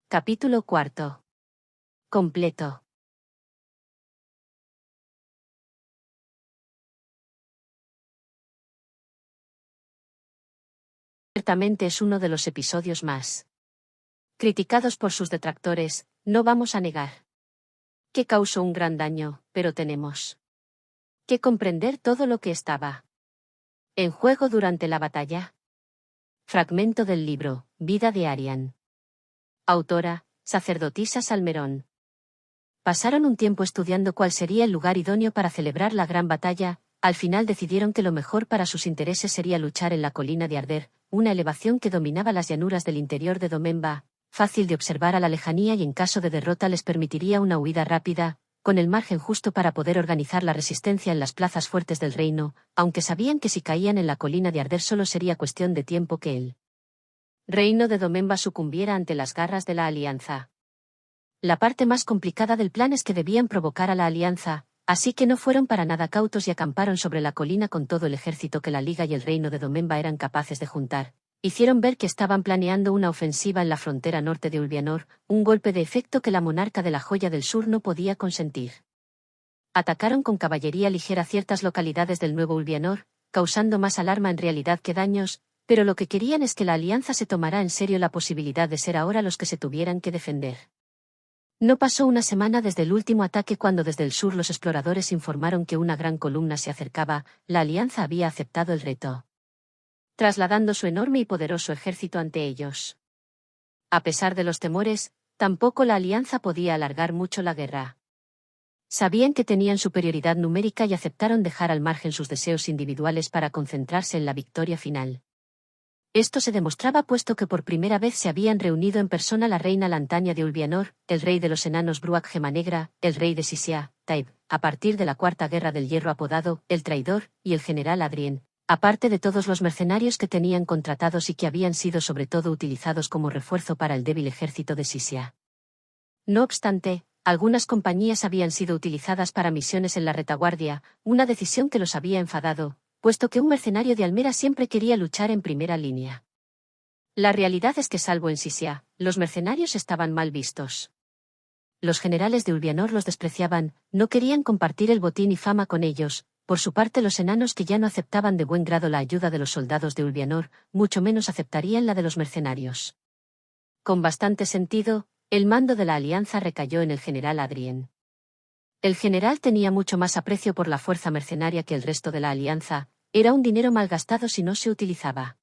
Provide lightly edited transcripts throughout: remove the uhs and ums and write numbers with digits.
Capítulo 4. Completo. Ciertamente es uno de los episodios más criticados por sus detractores, no vamos a negar que causó un gran daño, pero tenemos que comprender todo lo que estaba en juego durante la batalla. Fragmento del libro, Vida de Arian. Autora, sacerdotisa Salmerón. Pasaron un tiempo estudiando cuál sería el lugar idóneo para celebrar la gran batalla. Al final decidieron que lo mejor para sus intereses sería luchar en la colina de Arder, una elevación que dominaba las llanuras del interior de Domemba, fácil de observar a la lejanía y en caso de derrota les permitiría una huida rápida, con el margen justo para poder organizar la resistencia en las plazas fuertes del reino, aunque sabían que si caían en la colina de Arder solo sería cuestión de tiempo que el reino de Domemba sucumbiera ante las garras de la Alianza. La parte más complicada del plan es que debían provocar a la Alianza, así que no fueron para nada cautos y acamparon sobre la colina con todo el ejército que la Liga y el reino de Domemba eran capaces de juntar. Hicieron ver que estaban planeando una ofensiva en la frontera norte de Ulvianor, un golpe de efecto que la monarca de la Joya del Sur no podía consentir. Atacaron con caballería ligera ciertas localidades del nuevo Ulvianor, causando más alarma en realidad que daños, pero lo que querían es que la Alianza se tomara en serio la posibilidad de ser ahora los que se tuvieran que defender. No pasó una semana desde el último ataque cuando desde el sur los exploradores informaron que una gran columna se acercaba. La Alianza había aceptado el reto, trasladando su enorme y poderoso ejército ante ellos. A pesar de los temores, tampoco la Alianza podía alargar mucho la guerra. Sabían que tenían superioridad numérica y aceptaron dejar al margen sus deseos individuales para concentrarse en la victoria final. Esto se demostraba puesto que por primera vez se habían reunido en persona la reina Lantania de Ulvianor, el rey de los enanos Bruac Gemanegra, el rey de Sisia, Taib, a partir de la Cuarta Guerra del Hierro apodado El Traidor, y el general Adrien, aparte de todos los mercenarios que tenían contratados y que habían sido sobre todo utilizados como refuerzo para el débil ejército de Sisia. No obstante, algunas compañías habían sido utilizadas para misiones en la retaguardia, una decisión que los había enfadado, puesto que un mercenario de Almera siempre quería luchar en primera línea. La realidad es que salvo en Sisia, los mercenarios estaban mal vistos. Los generales de Ulvianor los despreciaban, no querían compartir el botín y fama con ellos. Por su parte los enanos que ya no aceptaban de buen grado la ayuda de los soldados de Ulvianor, mucho menos aceptarían la de los mercenarios. Con bastante sentido, el mando de la alianza recayó en el general Adrien. El general tenía mucho más aprecio por la fuerza mercenaria que el resto de la alianza, era un dinero malgastado si no se utilizaba.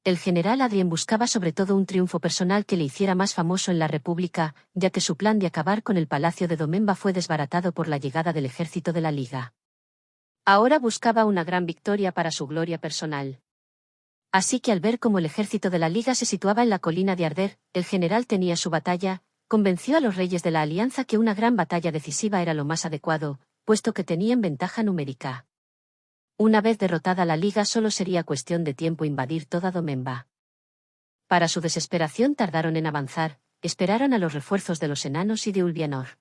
El general Adrien buscaba sobre todo un triunfo personal que le hiciera más famoso en la República, ya que su plan de acabar con el palacio de Domemba fue desbaratado por la llegada del ejército de la Liga. Ahora buscaba una gran victoria para su gloria personal. Así que al ver cómo el ejército de la Liga se situaba en la colina de Arder, el general tenía su batalla, convenció a los reyes de la alianza que una gran batalla decisiva era lo más adecuado, puesto que tenían ventaja numérica. Una vez derrotada la Liga solo sería cuestión de tiempo invadir toda Domemba. Para su desesperación tardaron en avanzar, esperaron a los refuerzos de los enanos y de Ulvianor.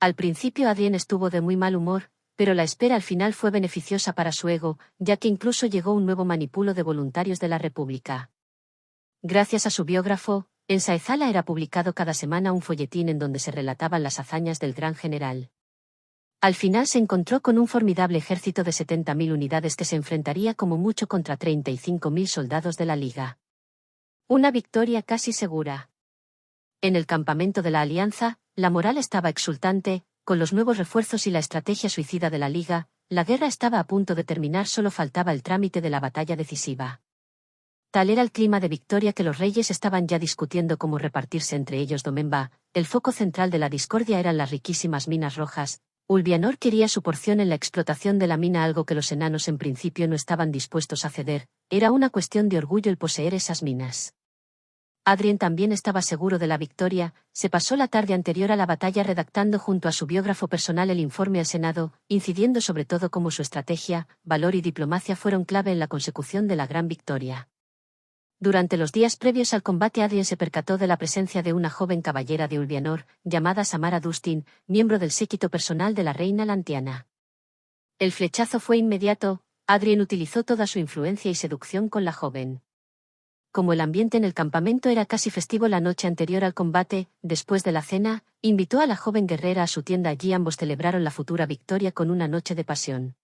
Al principio Adrien estuvo de muy mal humor, pero la espera al final fue beneficiosa para su ego, ya que incluso llegó un nuevo manipulo de voluntarios de la República. Gracias a su biógrafo, en Saezala era publicado cada semana un folletín en donde se relataban las hazañas del gran general. Al final se encontró con un formidable ejército de 70.000 unidades que se enfrentaría como mucho contra 35.000 soldados de la Liga. Una victoria casi segura. En el campamento de la Alianza, la moral estaba exultante, con los nuevos refuerzos y la estrategia suicida de la Liga, la guerra estaba a punto de terminar, solo faltaba el trámite de la batalla decisiva. Tal era el clima de victoria que los reyes estaban ya discutiendo cómo repartirse entre ellos Domemba. El foco central de la discordia eran las riquísimas minas rojas. Ulvianor quería su porción en la explotación de la mina, algo que los enanos en principio no estaban dispuestos a ceder, era una cuestión de orgullo el poseer esas minas. Adrien también estaba seguro de la victoria, se pasó la tarde anterior a la batalla redactando junto a su biógrafo personal el informe al Senado, incidiendo sobre todo cómo su estrategia, valor y diplomacia fueron clave en la consecución de la gran victoria. Durante los días previos al combate Adrien se percató de la presencia de una joven caballera de Ulvianor, llamada Samara Dustin, miembro del séquito personal de la reina Lantiana. El flechazo fue inmediato, Adrien utilizó toda su influencia y seducción con la joven. como el ambiente en el campamento era casi festivo la noche anterior al combate, después de la cena, invitó a la joven guerrera a su tienda. Allí ambos celebraron la futura victoria con una noche de pasión.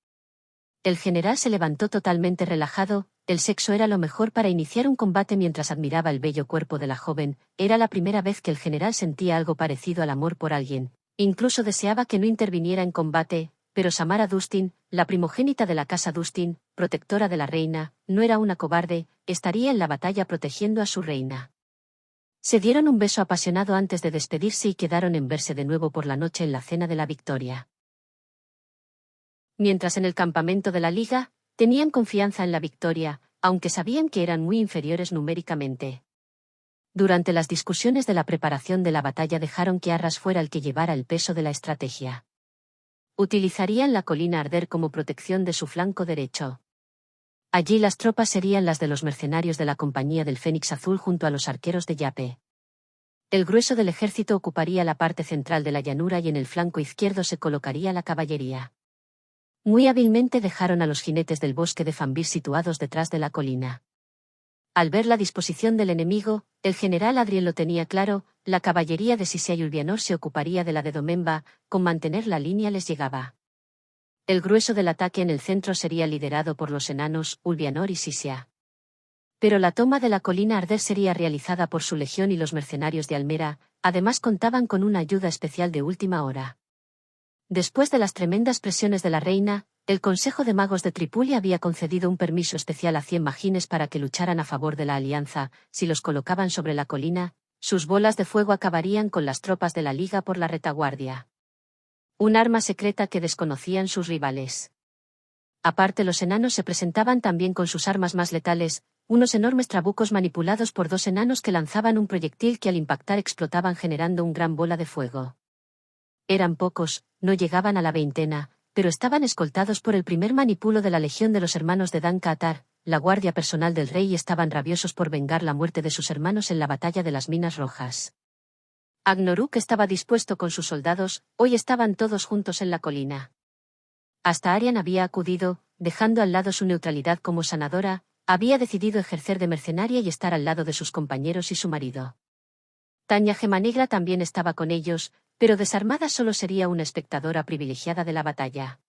El general se levantó totalmente relajado. El sexo era lo mejor para iniciar un combate. Mientras admiraba el bello cuerpo de la joven, era la primera vez que el general sentía algo parecido al amor por alguien. Incluso deseaba que no interviniera en combate, pero Samara Dustin, la primogénita de la casa Dustin, protectora de la reina, no era una cobarde, estaría en la batalla protegiendo a su reina. Se dieron un beso apasionado antes de despedirse y quedaron en verse de nuevo por la noche en la cena de la victoria. Mientras en el campamento de la Liga, tenían confianza en la victoria, aunque sabían que eran muy inferiores numéricamente. Durante las discusiones de la preparación de la batalla dejaron que Arras fuera el que llevara el peso de la estrategia. Utilizarían la colina Arder como protección de su flanco derecho. Allí las tropas serían las de los mercenarios de la Compañía del Fénix Azul junto a los arqueros de Yape. El grueso del ejército ocuparía la parte central de la llanura y en el flanco izquierdo se colocaría la caballería. Muy hábilmente dejaron a los jinetes del bosque de Fambir situados detrás de la colina. Al ver la disposición del enemigo, el general Adrien lo tenía claro, la caballería de Sisia y Ulvianor se ocuparía de la de Domemba, con mantener la línea les llegaba. El grueso del ataque en el centro sería liderado por los enanos, Ulvianor y Sisia. Pero la toma de la colina Arder sería realizada por su legión y los mercenarios de Almera, además contaban con una ayuda especial de última hora. Después de las tremendas presiones de la reina, el Consejo de Magos de Tripulia había concedido un permiso especial a 100 magines para que lucharan a favor de la alianza. Si los colocaban sobre la colina, sus bolas de fuego acabarían con las tropas de la Liga por la retaguardia. Un arma secreta que desconocían sus rivales. Aparte, los enanos se presentaban también con sus armas más letales, unos enormes trabucos manipulados por 2 enanos que lanzaban un proyectil que al impactar explotaban generando una gran bola de fuego. Eran pocos, no llegaban a la veintena, pero estaban escoltados por el primer manipulo de la legión de los hermanos de Dan Kaatar, la guardia personal del rey, y estaban rabiosos por vengar la muerte de sus hermanos en la batalla de las Minas Rojas. Agnoruk estaba dispuesto con sus soldados, hoy estaban todos juntos en la colina. Hasta Arian había acudido, dejando al lado su neutralidad como sanadora, había decidido ejercer de mercenaria y estar al lado de sus compañeros y su marido. Tanya Gemanegra también estaba con ellos, pero desarmada solo sería una espectadora privilegiada de la batalla.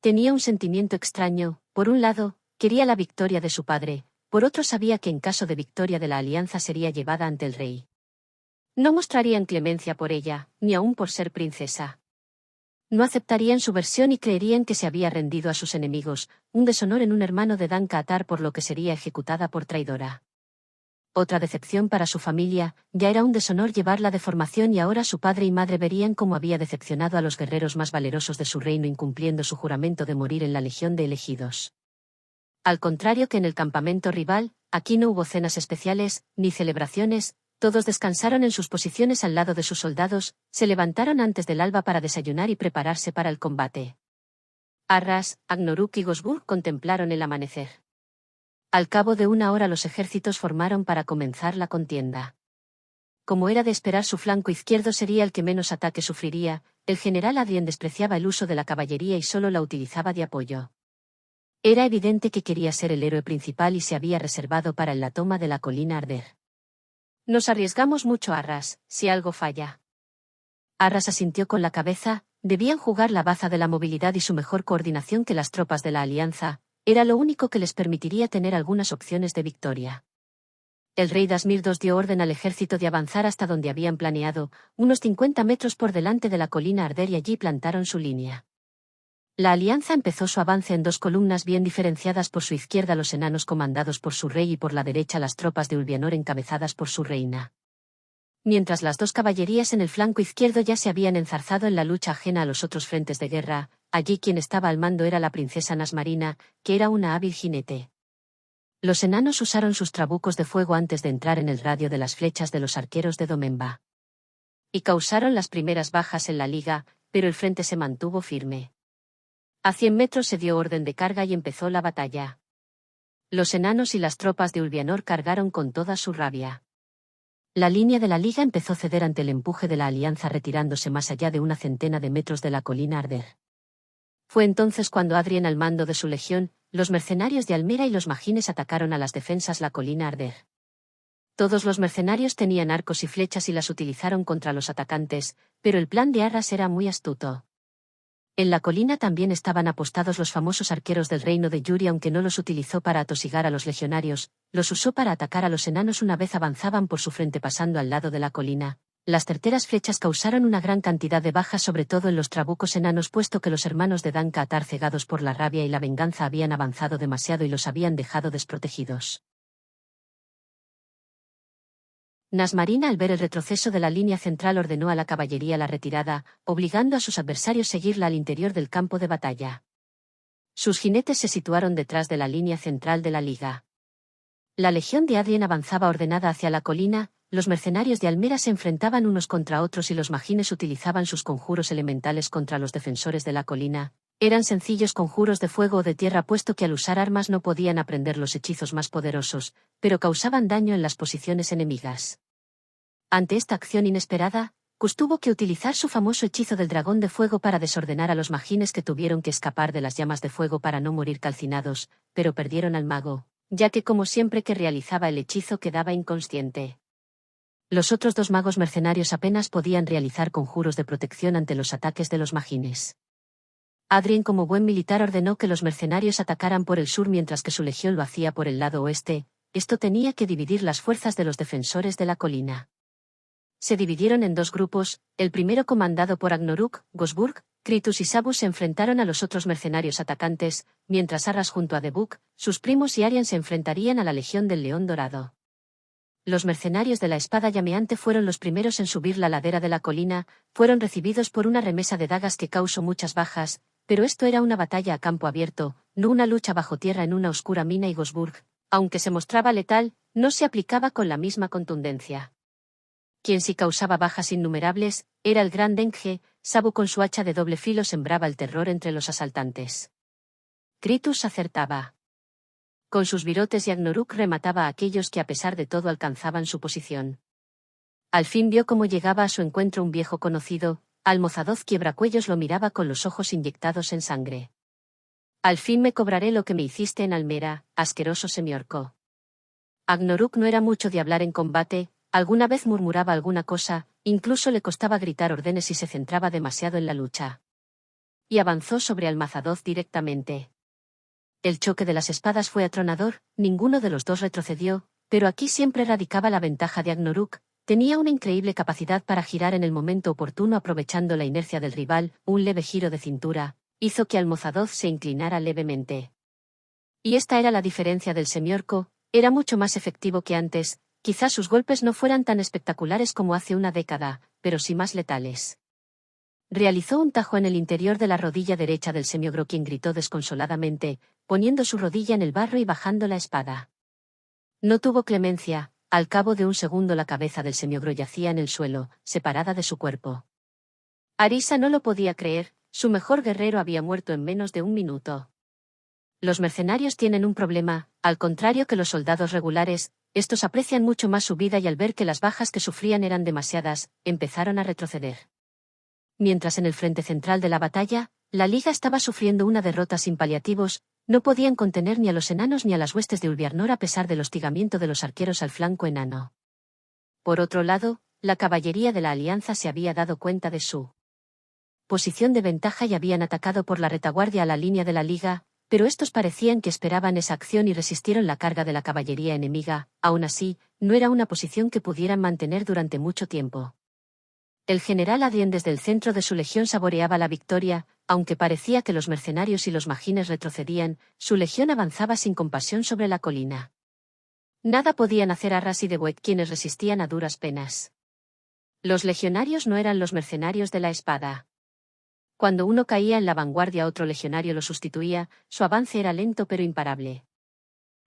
Tenía un sentimiento extraño, por un lado, quería la victoria de su padre, por otro sabía que en caso de victoria de la alianza sería llevada ante el rey. No mostrarían clemencia por ella, ni aun por ser princesa. No aceptarían su versión y creerían que se había rendido a sus enemigos, un deshonor en un hermano de Dan Kaatar, por lo que sería ejecutada por traidora. Otra decepción para su familia, ya era un deshonor llevarla de formación y ahora su padre y madre verían cómo había decepcionado a los guerreros más valerosos de su reino incumpliendo su juramento de morir en la legión de elegidos. Al contrario que en el campamento rival, aquí no hubo cenas especiales, ni celebraciones, todos descansaron en sus posiciones al lado de sus soldados, se levantaron antes del alba para desayunar y prepararse para el combate. Arras, Agnoruk y Gosburg contemplaron el amanecer. Al cabo de una hora los ejércitos formaron para comenzar la contienda. Como era de esperar, su flanco izquierdo sería el que menos ataque sufriría. El general Adrien despreciaba el uso de la caballería y solo la utilizaba de apoyo. Era evidente que quería ser el héroe principal y se había reservado para la toma de la colina Arder. Nos arriesgamos mucho, Arras, si algo falla. Arras asintió con la cabeza, debían jugar la baza de la movilidad y su mejor coordinación que las tropas de la alianza. Era lo único que les permitiría tener algunas opciones de victoria. El rey Dasmir II dio orden al ejército de avanzar hasta donde habían planeado, unos 50 metros por delante de la colina Arder, y allí plantaron su línea. La alianza empezó su avance en 2 columnas bien diferenciadas, por su izquierda los enanos comandados por su rey y por la derecha las tropas de Ulvianor encabezadas por su reina. Mientras las 2 caballerías en el flanco izquierdo ya se habían enzarzado en la lucha ajena a los otros frentes de guerra, allí quien estaba al mando era la princesa Nasmarina, que era una hábil jinete. Los enanos usaron sus trabucos de fuego antes de entrar en el radio de las flechas de los arqueros de Domemba. Y causaron las primeras bajas en la liga, pero el frente se mantuvo firme. A 100 metros se dio orden de carga y empezó la batalla. Los enanos y las tropas de Ulvianor cargaron con toda su rabia. La línea de la liga empezó a ceder ante el empuje de la alianza, retirándose más allá de una centena de metros de la colina Arder. Fue entonces cuando Adrien, al mando de su legión, los mercenarios de Almera y los magines atacaron a las defensas la colina Arder. Todos los mercenarios tenían arcos y flechas y las utilizaron contra los atacantes, pero el plan de Arras era muy astuto. En la colina también estaban apostados los famosos arqueros del reino de Yuri, aunque no los utilizó para atosigar a los legionarios, los usó para atacar a los enanos una vez avanzaban por su frente pasando al lado de la colina. Las certeras flechas causaron una gran cantidad de bajas sobre todo en los trabucos enanos puesto que los hermanos de Dan-Kaatar cegados por la rabia y la venganza habían avanzado demasiado y los habían dejado desprotegidos. Nasmarina al ver el retroceso de la línea central ordenó a la caballería la retirada, obligando a sus adversarios a seguirla al interior del campo de batalla. Sus jinetes se situaron detrás de la línea central de la liga. La legión de Adrien avanzaba ordenada hacia la colina, los mercenarios de Almera se enfrentaban unos contra otros y los magines utilizaban sus conjuros elementales contra los defensores de la colina. Eran sencillos conjuros de fuego o de tierra puesto que al usar armas no podían aprender los hechizos más poderosos, pero causaban daño en las posiciones enemigas. Ante esta acción inesperada, Cus tuvo que utilizar su famoso hechizo del dragón de fuego para desordenar a los magines que tuvieron que escapar de las llamas de fuego para no morir calcinados, pero perdieron al mago, ya que como siempre que realizaba el hechizo quedaba inconsciente. Los otros dos magos mercenarios apenas podían realizar conjuros de protección ante los ataques de los magines. Adrien como buen militar ordenó que los mercenarios atacaran por el sur mientras que su legión lo hacía por el lado oeste, esto tenía que dividir las fuerzas de los defensores de la colina. Se dividieron en dos grupos, el primero comandado por Agnoruk, Gosburg, Kritus y Sabus se enfrentaron a los otros mercenarios atacantes, mientras Arras junto a Debuk, sus primos y Arian se enfrentarían a la Legión del León Dorado. Los mercenarios de la espada llameante fueron los primeros en subir la ladera de la colina, fueron recibidos por una remesa de dagas que causó muchas bajas, pero esto era una batalla a campo abierto, no una lucha bajo tierra en una oscura mina y Gosburg, aunque se mostraba letal, no se aplicaba con la misma contundencia. Quien sí causaba bajas innumerables, era el gran Dengje, Sabu con su hacha de doble filo sembraba el terror entre los asaltantes. Kritus acertaba. Con sus virotes y Agnoruk remataba a aquellos que a pesar de todo alcanzaban su posición. Al fin vio cómo llegaba a su encuentro un viejo conocido, Almozadoz Quiebracuellos lo miraba con los ojos inyectados en sangre. Al fin me cobraré lo que me hiciste en Almera, asqueroso semiorco. Agnoruk no era mucho de hablar en combate, alguna vez murmuraba alguna cosa, incluso le costaba gritar órdenes y se centraba demasiado en la lucha. Y avanzó sobre Almozadoz directamente. El choque de las espadas fue atronador, ninguno de los dos retrocedió, pero aquí siempre radicaba la ventaja de Agnoruk, tenía una increíble capacidad para girar en el momento oportuno aprovechando la inercia del rival, un leve giro de cintura, hizo que Almozadoz se inclinara levemente. Y esta era la diferencia del semiorco, era mucho más efectivo que antes, quizás sus golpes no fueran tan espectaculares como hace una década, pero sí más letales. Realizó un tajo en el interior de la rodilla derecha del semiogro quien gritó desconsoladamente, poniendo su rodilla en el barro y bajando la espada. No tuvo clemencia, al cabo de un segundo la cabeza del semiogro yacía en el suelo, separada de su cuerpo. Arisa no lo podía creer, su mejor guerrero había muerto en menos de un minuto. Los mercenarios tienen un problema, al contrario que los soldados regulares, estos aprecian mucho más su vida y al ver que las bajas que sufrían eran demasiadas, empezaron a retroceder. Mientras en el frente central de la batalla, la Liga estaba sufriendo una derrota sin paliativos, no podían contener ni a los enanos ni a las huestes de Ulviarnor a pesar del hostigamiento de los arqueros al flanco enano. Por otro lado, la caballería de la Alianza se había dado cuenta de su posición de ventaja y habían atacado por la retaguardia a la línea de la Liga, pero estos parecían que esperaban esa acción y resistieron la carga de la caballería enemiga, aún así, no era una posición que pudieran mantener durante mucho tiempo. El general Adrien desde el centro de su legión saboreaba la victoria, aunque parecía que los mercenarios y los magines retrocedían, su legión avanzaba sin compasión sobre la colina. Nada podían hacer Arras y Dewet quienes resistían a duras penas. Los legionarios no eran los mercenarios de la espada. Cuando uno caía en la vanguardia otro legionario lo sustituía, su avance era lento pero imparable.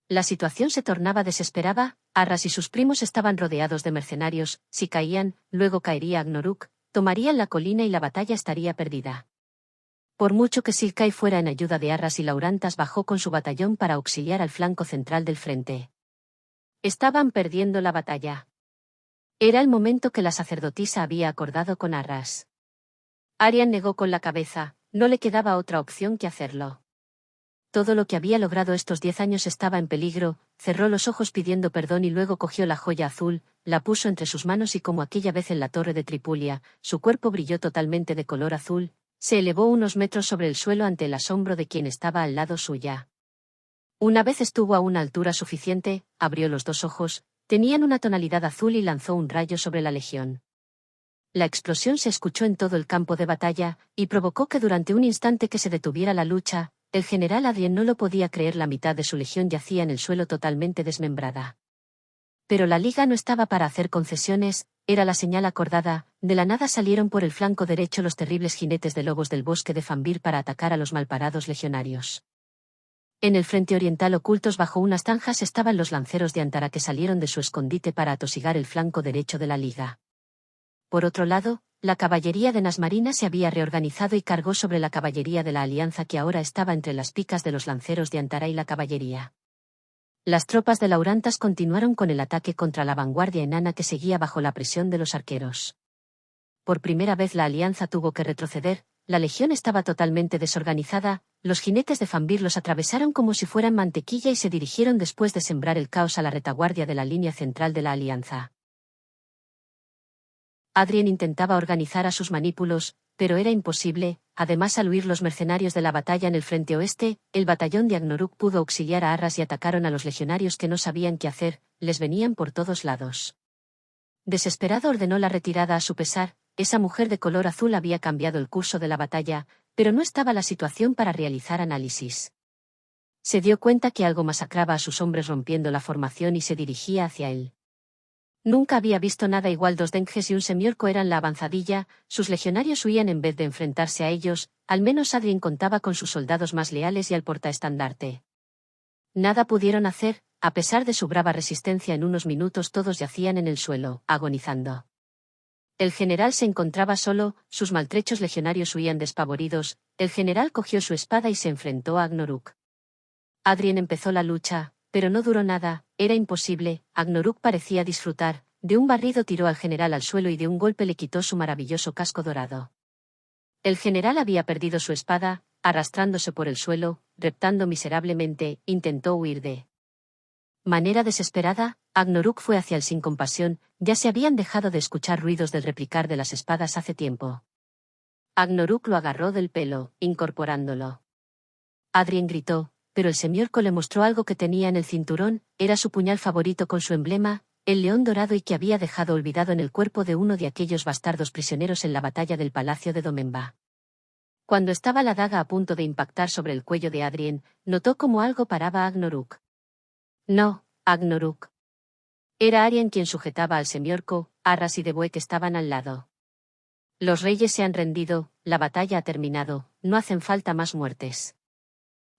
La situación se tornaba desesperada, Arras y sus primos estaban rodeados de mercenarios, si caían, luego caería Agnoruk, tomarían la colina y la batalla estaría perdida. Por mucho que Silkai fuera en ayuda de Arras y Laurantas bajó con su batallón para auxiliar al flanco central del frente. Estaban perdiendo la batalla. Era el momento que la sacerdotisa había acordado con Arras. Arian negó con la cabeza, no le quedaba otra opción que hacerlo. Todo lo que había logrado estos 10 años estaba en peligro. Cerró los ojos pidiendo perdón y luego cogió la joya azul, la puso entre sus manos y como aquella vez en la torre de Tripulia, su cuerpo brilló totalmente de color azul, se elevó unos metros sobre el suelo ante el asombro de quien estaba al lado suya. Una vez estuvo a una altura suficiente, abrió los dos ojos, tenían una tonalidad azul y lanzó un rayo sobre la legión. La explosión se escuchó en todo el campo de batalla, y provocó que durante un instante que se detuviera la lucha, el general Adrien no lo podía creer, la mitad de su legión yacía en el suelo totalmente desmembrada. Pero la liga no estaba para hacer concesiones, era la señal acordada, de la nada salieron por el flanco derecho los terribles jinetes de lobos del bosque de Fambir para atacar a los malparados legionarios. En el frente oriental, ocultos bajo unas zanjas, estaban los lanceros de Antara que salieron de su escondite para atosigar el flanco derecho de la liga. Por otro lado, la caballería de Nasmarina se había reorganizado y cargó sobre la caballería de la Alianza, que ahora estaba entre las picas de los lanceros de Antara y la caballería. Las tropas de Laurantas continuaron con el ataque contra la vanguardia enana que seguía bajo la presión de los arqueros. Por primera vez la Alianza tuvo que retroceder, la legión estaba totalmente desorganizada, los jinetes de Fambir los atravesaron como si fueran mantequilla y se dirigieron después de sembrar el caos a la retaguardia de la línea central de la Alianza. Adrien intentaba organizar a sus manípulos, pero era imposible. Además, al huir los mercenarios de la batalla en el frente oeste, el batallón de Agnoruk pudo auxiliar a Arras y atacaron a los legionarios que no sabían qué hacer, les venían por todos lados. Desesperado ordenó la retirada a su pesar, esa mujer de color azul había cambiado el curso de la batalla, pero no estaba la situación para realizar análisis. Se dio cuenta que algo masacraba a sus hombres rompiendo la formación y se dirigía hacia él. Nunca había visto nada igual. 2 denges y un semiorco eran la avanzadilla, sus legionarios huían en vez de enfrentarse a ellos, al menos Adrien contaba con sus soldados más leales y al portaestandarte. Nada pudieron hacer, a pesar de su brava resistencia. En unos minutos todos yacían en el suelo, agonizando. El general se encontraba solo, sus maltrechos legionarios huían despavoridos, el general cogió su espada y se enfrentó a Agnoruk. Adrien empezó la lucha, pero no duró nada, era imposible. Agnoruk parecía disfrutar, de un barrido tiró al general al suelo y de un golpe le quitó su maravilloso casco dorado. El general había perdido su espada, arrastrándose por el suelo, reptando miserablemente, intentó huir de manera desesperada. Agnoruk fue hacia él sin compasión, ya se habían dejado de escuchar ruidos del replicar de las espadas hace tiempo. Agnoruk lo agarró del pelo, incorporándolo. Adrien gritó, pero el semiorco le mostró algo que tenía en el cinturón, era su puñal favorito con su emblema, el león dorado, y que había dejado olvidado en el cuerpo de uno de aquellos bastardos prisioneros en la batalla del palacio de Domemba. Cuando estaba la daga a punto de impactar sobre el cuello de Adrien, notó como algo paraba a Agnoruk. No, Agnoruk. Era Arien quien sujetaba al semiorco, Arras y Deboe que estaban al lado. Los reyes se han rendido, la batalla ha terminado, no hacen falta más muertes.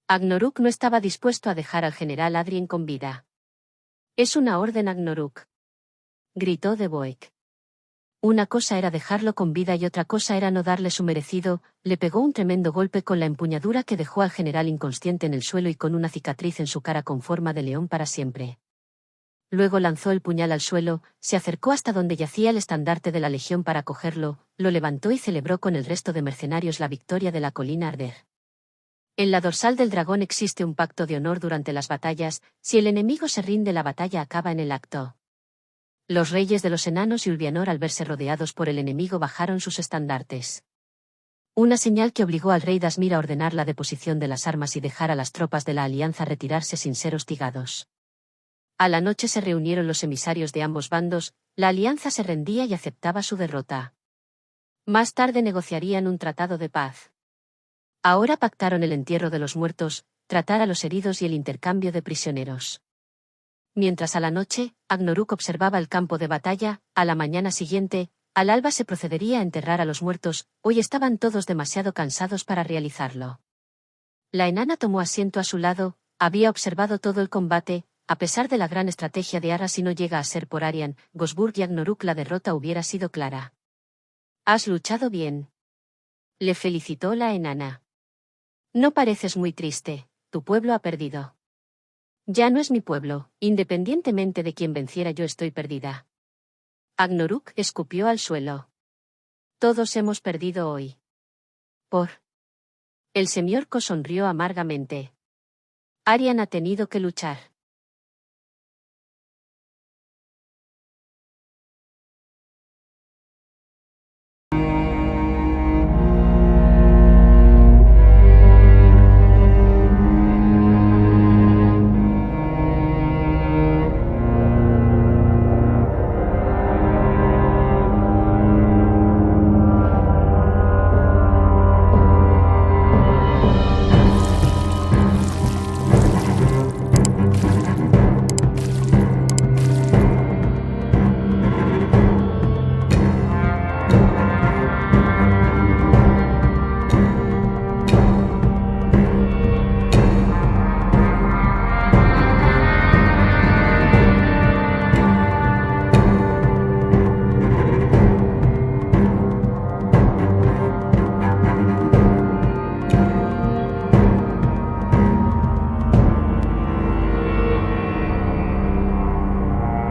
Agnoruk no estaba dispuesto a dejar al general Adrien con vida. Es una orden, Agnoruk, gritó Deboek. Una cosa era dejarlo con vida y otra cosa era no darle su merecido. Le pegó un tremendo golpe con la empuñadura que dejó al general inconsciente en el suelo y con una cicatriz en su cara con forma de león para siempre. Luego lanzó el puñal al suelo, se acercó hasta donde yacía el estandarte de la legión para cogerlo, lo levantó y celebró con el resto de mercenarios la victoria de la colina Arder. En la dorsal del dragón existe un pacto de honor durante las batallas, si el enemigo se rinde la batalla acaba en el acto. Los reyes de los enanos y Ulvianor, al verse rodeados por el enemigo, bajaron sus estandartes. Una señal que obligó al rey Dasmir a ordenar la deposición de las armas y dejar a las tropas de la alianza retirarse sin ser hostigados. A la noche se reunieron los emisarios de ambos bandos, la alianza se rendía y aceptaba su derrota. Más tarde negociarían un tratado de paz. Ahora pactaron el entierro de los muertos, tratar a los heridos y el intercambio de prisioneros. Mientras a la noche, Agnoruk observaba el campo de batalla, a la mañana siguiente, al alba se procedería a enterrar a los muertos, hoy estaban todos demasiado cansados para realizarlo. La enana tomó asiento a su lado, había observado todo el combate, a pesar de la gran estrategia de Arras y no llega a ser por Arian, Gosburg y Agnoruk la derrota hubiera sido clara. Has luchado bien. Le felicitó la enana. No pareces muy triste, tu pueblo ha perdido. Ya no es mi pueblo, independientemente de quién venciera yo estoy perdida. Agnoruk escupió al suelo. Todos hemos perdido hoy. El semiorco sonrió amargamente. Arian ha tenido que luchar.